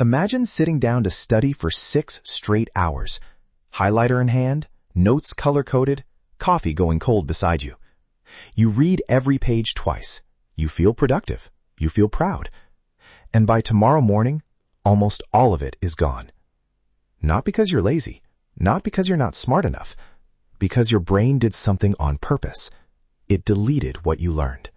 Imagine sitting down to study for 6 straight hours. Highlighter in hand, notes color-coded, coffee going cold beside you. You read every page twice. You feel productive. You feel proud. And by tomorrow morning, almost all of it is gone. Not because you're lazy, not because you're not smart enough, because your brain did something on purpose. It deleted what you learned.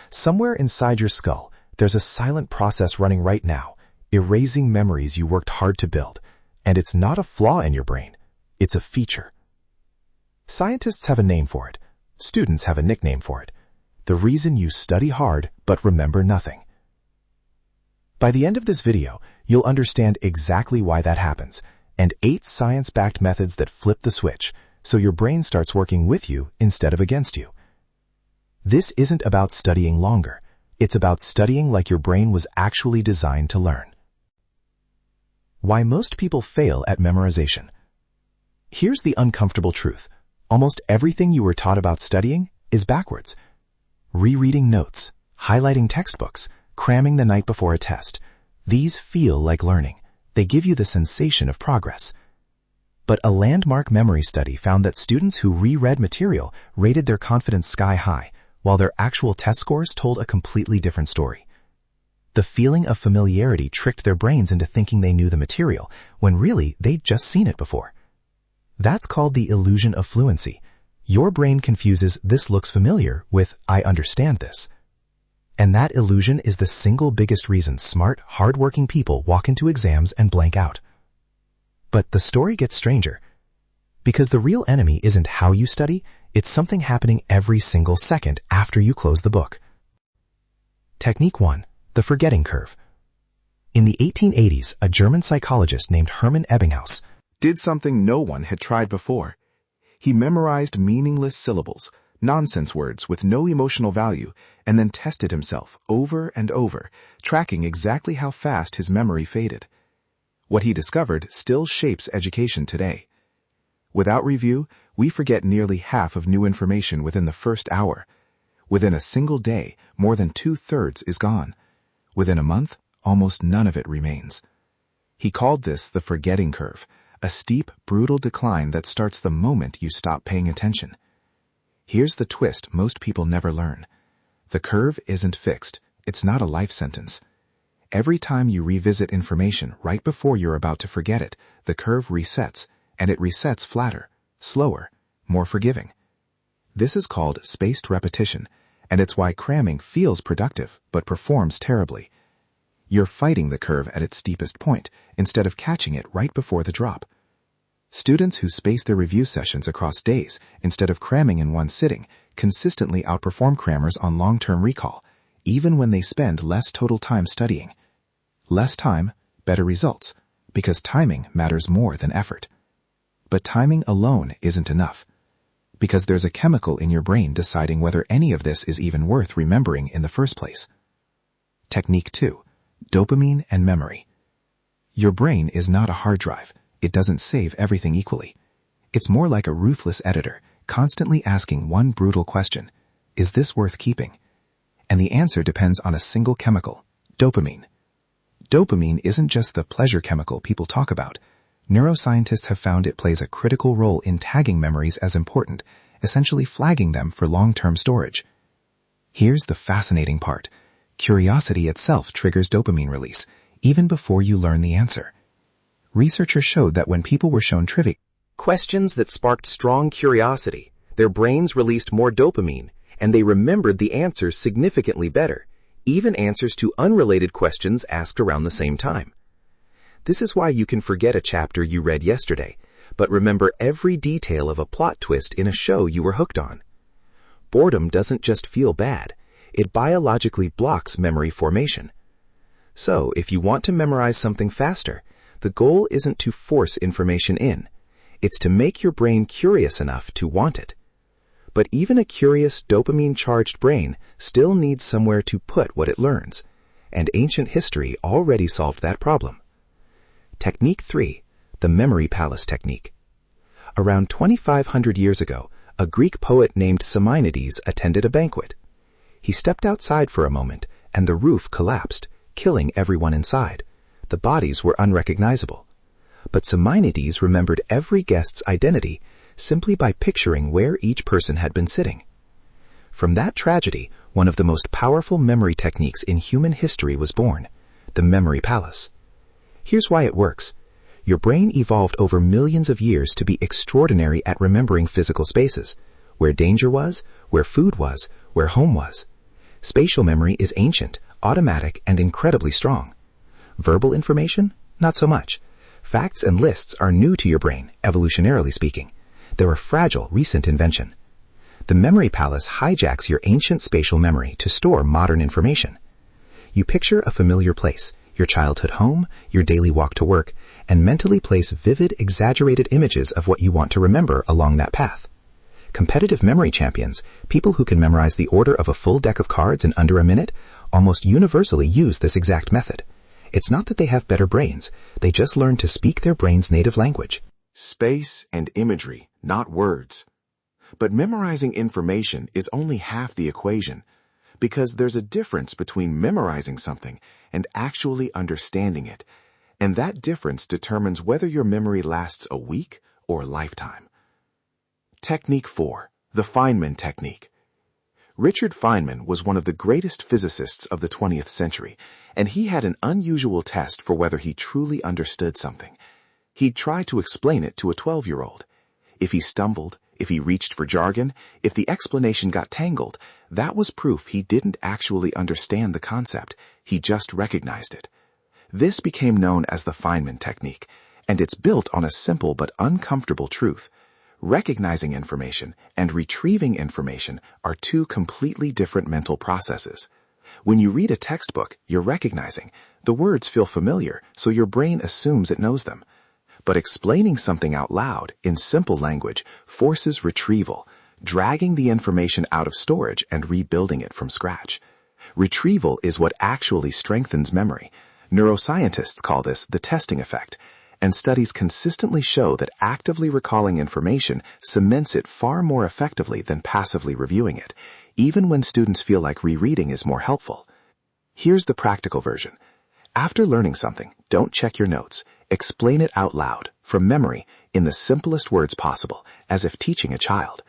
Somewhere inside your skull, there's a silent process running right now, erasing memories you worked hard to build. And it's not a flaw in your brain. It's a feature. Scientists have a name for it. Students have a nickname for it. The reason you study hard but remember nothing. By the end of this video, you'll understand exactly why that happens, and 8 science-backed methods that flip the switch, so your brain starts working with you instead of against you. This isn't about studying longer. It's about studying like your brain was actually designed to learn. Why most people fail at memorization. Here's the uncomfortable truth. Almost everything you were taught about studying is backwards. Rereading notes, highlighting textbooks, cramming the night before a test. These feel like learning. They give you the sensation of progress. But a landmark memory study found that students who reread material rated their confidence sky high, while their actual test scores told a completely different story. The feeling of familiarity tricked their brains into thinking they knew the material, when really they'd just seen it before. That's called the illusion of fluency. Your brain confuses "this looks familiar" with "I understand this." And that illusion is the single biggest reason smart, hardworking people walk into exams and blank out. But the story gets stranger. Because the real enemy isn't how you study, it's something happening every single second after you close the book. Technique 1. The forgetting curve. In the 1880s, a German psychologist named Hermann Ebbinghaus did something no one had tried before. He memorized meaningless syllables, nonsense words with no emotional value, and then tested himself over and over, tracking exactly how fast his memory faded. What he discovered still shapes education today. Without review, we forget nearly half of new information within the first hour. Within a single day, more than 2/3 is gone. Within a month, almost none of it remains. He called this the forgetting curve, a steep, brutal decline that starts the moment you stop paying attention. Here's the twist most people never learn. The curve isn't fixed. It's not a life sentence. Every time you revisit information right before you're about to forget it, the curve resets, and it resets flatter, slower, more forgiving. This is called spaced repetition, and it's why cramming feels productive but performs terribly. You're fighting the curve at its steepest point instead of catching it right before the drop. Students who space their review sessions across days instead of cramming in one sitting consistently outperform crammers on long-term recall, even when they spend less total time studying. Less time, better results, because timing matters more than effort. But timing alone isn't enough, because there's a chemical in your brain deciding whether any of this is even worth remembering in the first place. Technique 2. Dopamine and memory. Your brain is not a hard drive. It doesn't save everything equally. It's more like a ruthless editor, constantly asking one brutal question: is this worth keeping? And the answer depends on a single chemical: dopamine. Dopamine isn't just the pleasure chemical people talk about. Neuroscientists have found it plays a critical role in tagging memories as important, essentially flagging them for long-term storage. Here's the fascinating part. Curiosity itself triggers dopamine release, even before you learn the answer. Researchers showed that when people were shown trivia questions that sparked strong curiosity, their brains released more dopamine, and they remembered the answers significantly better, even answers to unrelated questions asked around the same time. This is why you can forget a chapter you read yesterday, but remember every detail of a plot twist in a show you were hooked on. Boredom doesn't just feel bad. It biologically blocks memory formation. So, if you want to memorize something faster, the goal isn't to force information in. It's to make your brain curious enough to want it. But even a curious, dopamine-charged brain still needs somewhere to put what it learns, and ancient history already solved that problem. Technique 3. The Memory Palace Technique. Around 2,500 years ago, a Greek poet named Simonides attended a banquet. He stepped outside for a moment, and the roof collapsed, killing everyone inside. The bodies were unrecognizable. But Simonides remembered every guest's identity simply by picturing where each person had been sitting. From that tragedy, one of the most powerful memory techniques in human history was born, the memory palace. Here's why it works. Your brain evolved over millions of years to be extraordinary at remembering physical spaces, where danger was, where food was, where home was. Spatial memory is ancient, automatic, and incredibly strong. Verbal information? Not so much. Facts and lists are new to your brain, evolutionarily speaking. They're a fragile, recent invention. The memory palace hijacks your ancient spatial memory to store modern information. You picture a familiar place, your childhood home, your daily walk to work, and mentally place vivid, exaggerated images of what you want to remember along that path. Competitive memory champions, people who can memorize the order of a full deck of cards in under a minute, almost universally use this exact method. It's not that they have better brains, they just learn to speak their brain's native language. Space and imagery, not words. But memorizing information is only half the equation, because there's a difference between memorizing something and actually understanding it, and that difference determines whether your memory lasts a week or a lifetime. Technique 4, the Feynman Technique. Richard Feynman was one of the greatest physicists of the 20th century, and he had an unusual test for whether he truly understood something. He'd try to explain it to a 12-year-old. If he stumbled, if he reached for jargon, if the explanation got tangled, that was proof he didn't actually understand the concept, he just recognized it. This became known as the Feynman Technique, and it's built on a simple but uncomfortable truth. Recognizing information and retrieving information are two completely different mental processes. When you read a textbook, you're recognizing. The words feel familiar, so your brain assumes it knows them. But explaining something out loud, in simple language, forces retrieval, dragging the information out of storage and rebuilding it from scratch. Retrieval is what actually strengthens memory. Neuroscientists call this the testing effect, and studies consistently show that actively recalling information cements it far more effectively than passively reviewing it, even when students feel like rereading is more helpful. Here's the practical version. After learning something, don't check your notes. Explain it out loud, from memory, in the simplest words possible, as if teaching a child.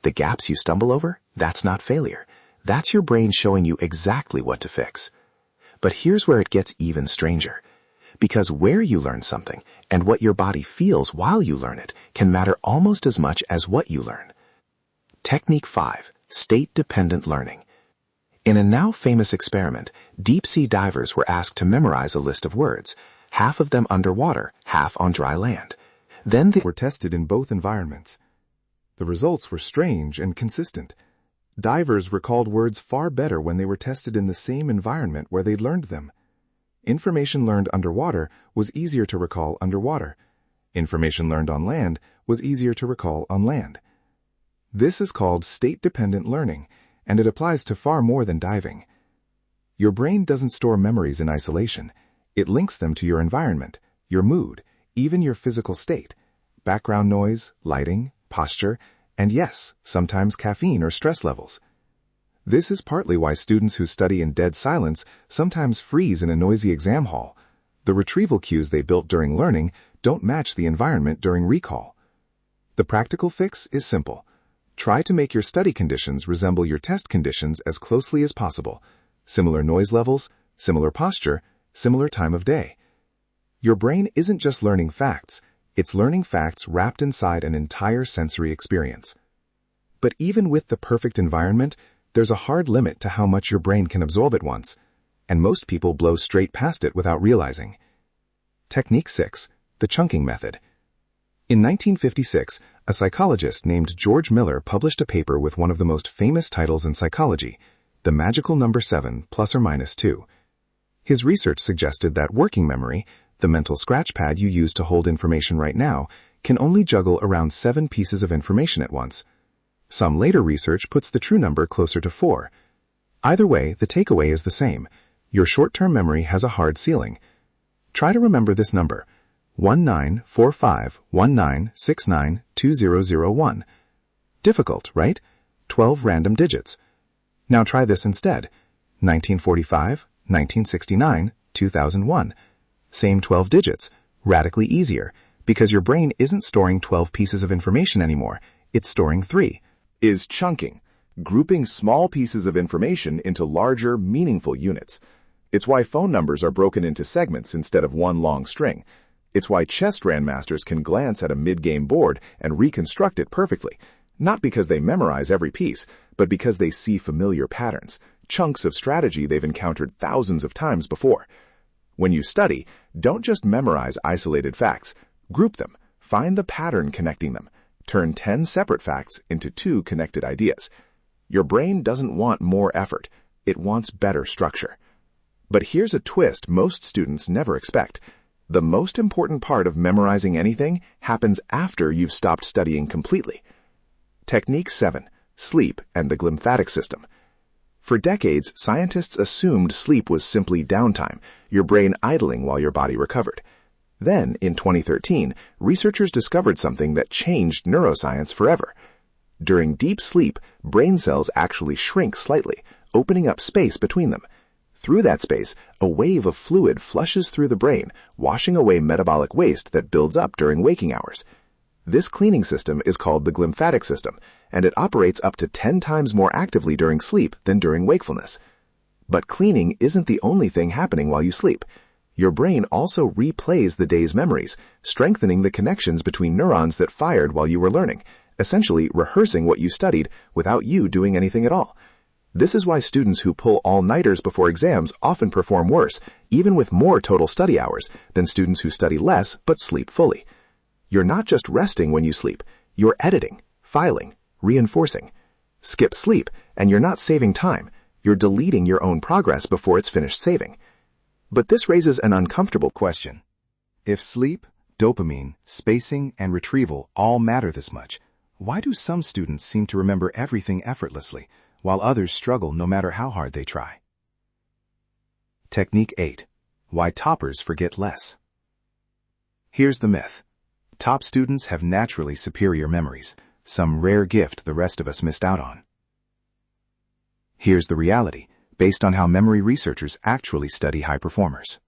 The gaps you stumble over? That's not failure. That's your brain showing you exactly what to fix. But here's where it gets even stranger. Because where you learn something and what your body feels while you learn it can matter almost as much as what you learn. Technique 5, State-Dependent Learning. In a now famous experiment, deep-sea divers were asked to memorize a list of words, half of them underwater, half on dry land. Then they were tested in both environments. The results were strange and consistent. Divers recalled words far better when they were tested in the same environment where they'd learned them. Information learned underwater was easier to recall underwater. Information learned on land was easier to recall on land. This is called state-dependent learning, and it applies to far more than diving. Your brain doesn't store memories in isolation. It links them to your environment, your mood, even your physical state, background noise, lighting, posture, and yes, sometimes caffeine or stress levels. This is partly why students who study in dead silence sometimes freeze in a noisy exam hall. The retrieval cues they built during learning don't match the environment during recall. The practical fix is simple. Try to make your study conditions resemble your test conditions as closely as possible. Similar noise levels, similar posture, similar time of day. Your brain isn't just learning facts, it's learning facts wrapped inside an entire sensory experience. But even with the perfect environment, there's a hard limit to how much your brain can absorb at once, and most people blow straight past it without realizing. Technique 6, the chunking method. In 1956, a psychologist named George Miller published a paper with one of the most famous titles in psychology, The Magical Number 7 ± 2. His research suggested that working memory, the mental scratch pad you use to hold information right now, can only juggle around 7 pieces of information at once. Some later research puts the true number closer to 4. Either way, the takeaway is the same. Your short-term memory has a hard ceiling. Try to remember this number, 194519692001. Difficult, right? 12 random digits. Now try this instead, 1945, 1969, 2001. Same 12 digits, radically easier, because your brain isn't storing 12 pieces of information anymore, it's storing 3. Is chunking, grouping small pieces of information into larger, meaningful units. It's why phone numbers are broken into segments instead of one long string. It's why chess grandmasters can glance at a mid-game board and reconstruct it perfectly, not because they memorize every piece, but because they see familiar patterns, chunks of strategy they've encountered thousands of times before. When you study, don't just memorize isolated facts. Group them, find the pattern connecting them. Turn 10 separate facts into 2 connected ideas. Your brain doesn't want more effort, it wants better structure. But here's a twist most students never expect. The most important part of memorizing anything happens after you've stopped studying completely. Technique 7. Sleep and the glymphatic system. For decades, scientists assumed sleep was simply downtime, your brain idling while your body recovered. Then, in 2013, researchers discovered something that changed neuroscience forever. During deep sleep, brain cells actually shrink slightly, opening up space between them. Through that space, a wave of fluid flushes through the brain, washing away metabolic waste that builds up during waking hours. This cleaning system is called the glymphatic system, and it operates up to 10 times more actively during sleep than during wakefulness. But cleaning isn't the only thing happening while you sleep. Your brain also replays the day's memories, strengthening the connections between neurons that fired while you were learning, essentially rehearsing what you studied without you doing anything at all. This is why students who pull all-nighters before exams often perform worse, even with more total study hours, than students who study less but sleep fully. You're not just resting when you sleep, you're editing, filing, reinforcing. Skip sleep, and you're not saving time, you're deleting your own progress before it's finished saving. But this raises an uncomfortable question. If sleep, dopamine, spacing, and retrieval all matter this much, why do some students seem to remember everything effortlessly, while others struggle no matter how hard they try? Technique 8. Why toppers forget less. Here's the myth. Top students have naturally superior memories, some rare gift the rest of us missed out on. Here's the reality, based on how memory researchers actually study high performers.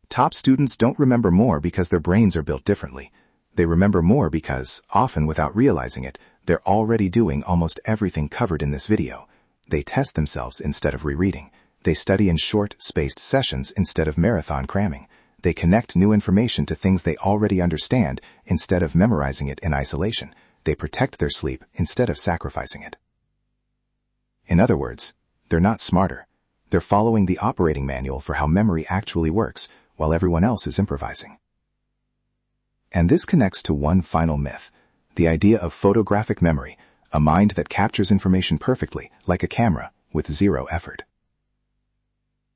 Top students don't remember more because their brains are built differently. They remember more because, often without realizing it, they're already doing almost everything covered in this video. They test themselves instead of rereading. They study in short, spaced sessions instead of marathon cramming. They connect new information to things they already understand instead of memorizing it in isolation. They protect their sleep instead of sacrificing it. In other words, they're not smarter. They're following the operating manual for how memory actually works, while everyone else is improvising. And this connects to one final myth, the idea of photographic memory, a mind that captures information perfectly, like a camera, with zero effort.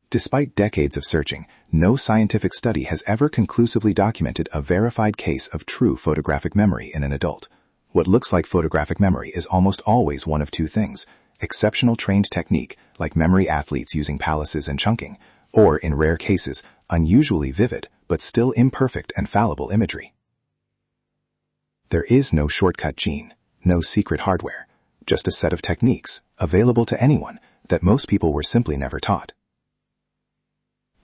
Despite decades of searching, no scientific study has ever conclusively documented a verified case of true photographic memory in an adult. What looks like photographic memory is almost always one of two things: exceptional trained technique, like memory athletes using palaces and chunking, or, in rare cases, unusually vivid, but still imperfect and fallible imagery. There is no shortcut gene, no secret hardware, just a set of techniques, available to anyone, that most people were simply never taught.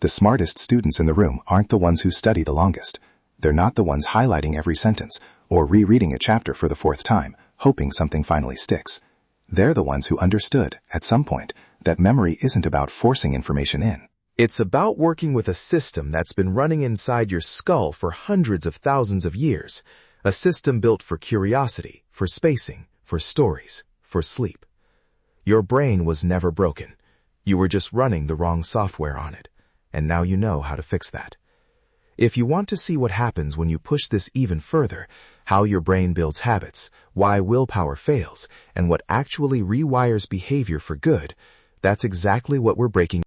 The smartest students in the room aren't the ones who study the longest. They're not the ones highlighting every sentence, or rereading a chapter for the 4th time, hoping something finally sticks. They're the ones who understood, at some point, that memory isn't about forcing information in. It's about working with a system that's been running inside your skull for hundreds of thousands of years. A system built for curiosity, for spacing, for stories, for sleep. Your brain was never broken. You were just running the wrong software on it, and now you know how to fix that. If you want to see what happens when you push this even further, how your brain builds habits, why willpower fails, and what actually rewires behavior for good, that's exactly what we're breaking